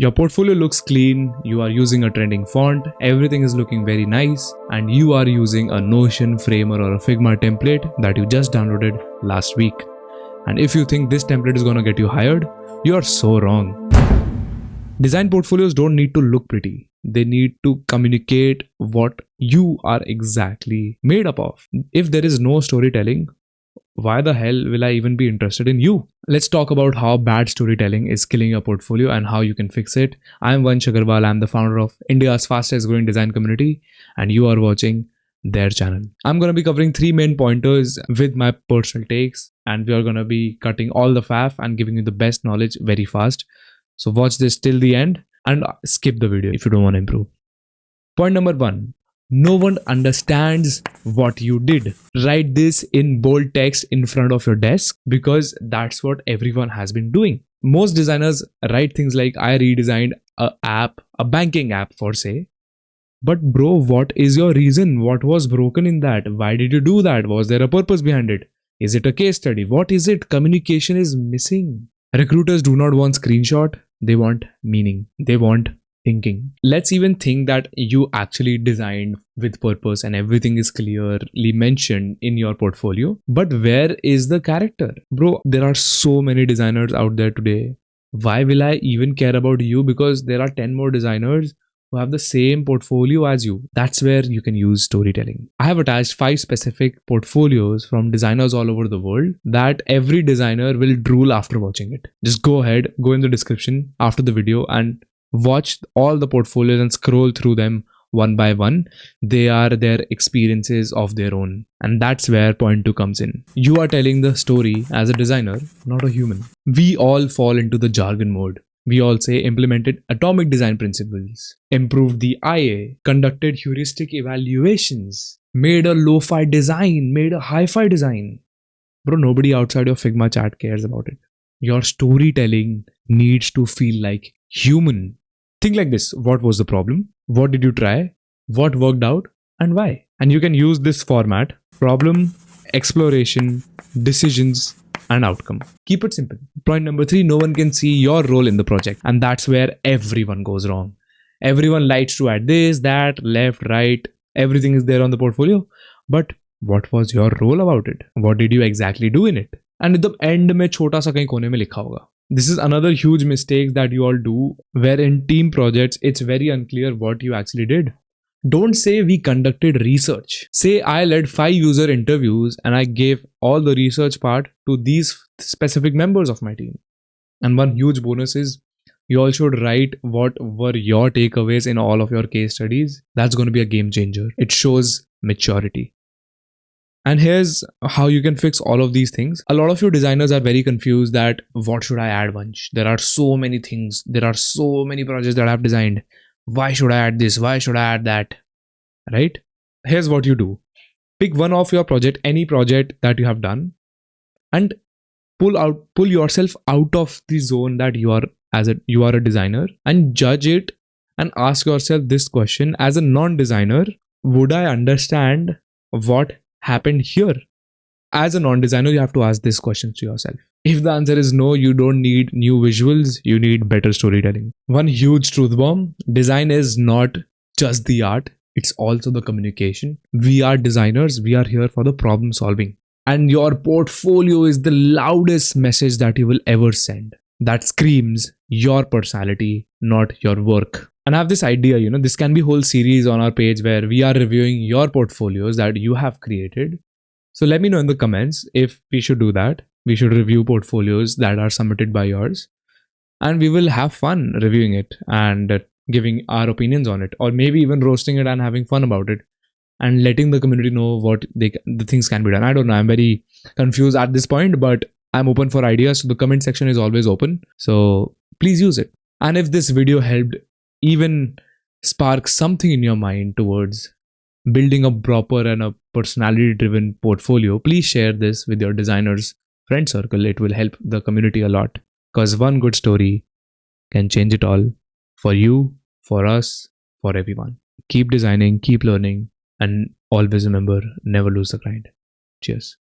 Your portfolio looks clean, you are using a trending font, everything is looking very nice, and you are using a Notion, Framer or a Figma template that you just downloaded last week. And if you think this template is gonna get you hired, you are so wrong. Design portfolios don't need to look pretty. They need to communicate what you are exactly made up of. If there is no storytelling, why the hell will I even be interested in you? Let's talk about how bad storytelling is killing your portfolio and how you can fix it. I'm Vansh Agarwal. I'm the founder of India's fastest growing design community, and you are watching their channel. I'm going to be covering 3 main pointers with my personal takes, and we are going to be cutting all the faff and giving you the best knowledge very fast. So watch this till the end and skip the video if you don't want to improve. Point number 1. No one understands what you did. Write this in bold text in front of your desk because that's what everyone has been doing. Most designers write things like, I redesigned a banking app for say. But bro, what is your reason? What was broken in that? Why did you do that? Was there a purpose behind it? Is it a case study? What is it? Communication is missing. Recruiters do not want screenshot. They want meaning. They want thinking. Let's even think that you actually designed with purpose and everything is clearly mentioned in your portfolio. But where is the character? Bro, there are so many designers out there today. Why will I even care about you? Because there are 10 more designers who have the same portfolio as you. That's where you can use storytelling. I have attached 5 specific portfolios from designers all over the world that every designer will drool after watching it. Just go ahead, go in the description after the video and watch all the portfolios and scroll through them one by one. They are their experiences of their own. And that's where point 2 comes in. You are telling the story as a designer, not a human. We all fall into the jargon mode. We all say implemented atomic design principles, improved the IA, conducted heuristic evaluations, made a lo-fi design, made a hi-fi design. Bro, nobody outside your Figma chat cares about it. Your storytelling needs to feel like human. Think like this. What was the problem? What did you try? What worked out? And why? And you can use this format: problem, exploration, decisions, and outcome. Keep it simple. Point number 3, no one can see your role in the project. And that's where everyone goes wrong. Everyone likes to add this, that, left, right. Everything is there on the portfolio. But what was your role about it? What did you exactly do in it? And at the end में छोटा सा कहीं कोने में लिखा होगा. This is another huge mistake that you all do, where in team projects, it's very unclear what you actually did. Don't say we conducted research. Say I led 5 user interviews and I gave all the research part to these specific members of my team. And one huge bonus is you all should write what were your takeaways in all of your case studies. That's going to be a game changer. It shows maturity. And here's how you can fix all of these things. A lot of your designers are very confused that what should I add, Vansh? There are so many things. There are so many projects that I've designed. Why should I add this? Why should I add that? Right? Here's what you do. Pick one of your project, any project that you have done, and pull yourself out of the zone that you are a designer, and judge it and ask yourself this question: as a non-designer, would I understand what happened here? As a non-designer, you have to ask this question to yourself. If the answer is no, you don't need new visuals, you need better storytelling. One huge truth bomb: design is not just the art, it's also the communication. We are designers, we are here for the problem solving. And your portfolio is the loudest message that you will ever send. That screams your personality, not your work. And I have this idea, this can be a whole series on our page where we are reviewing your portfolios that you have created. So let me know in the comments if we should do that. We should review portfolios that are submitted by yours. And we will have fun reviewing it and giving our opinions on it. Or maybe even roasting it and having fun about it. And letting the community know what the things can be done. I don't know. I'm very confused at this point, but I'm open for ideas. So the comment section is always open. So please use it. And if this video helped even spark something in your mind towards building a proper and a personality driven portfolio, please share this with your designers friend circle. It will help the community a lot, because one good story can change it all, for you, for us, for everyone. Keep designing, keep learning, and always remember, never lose the grind. Cheers.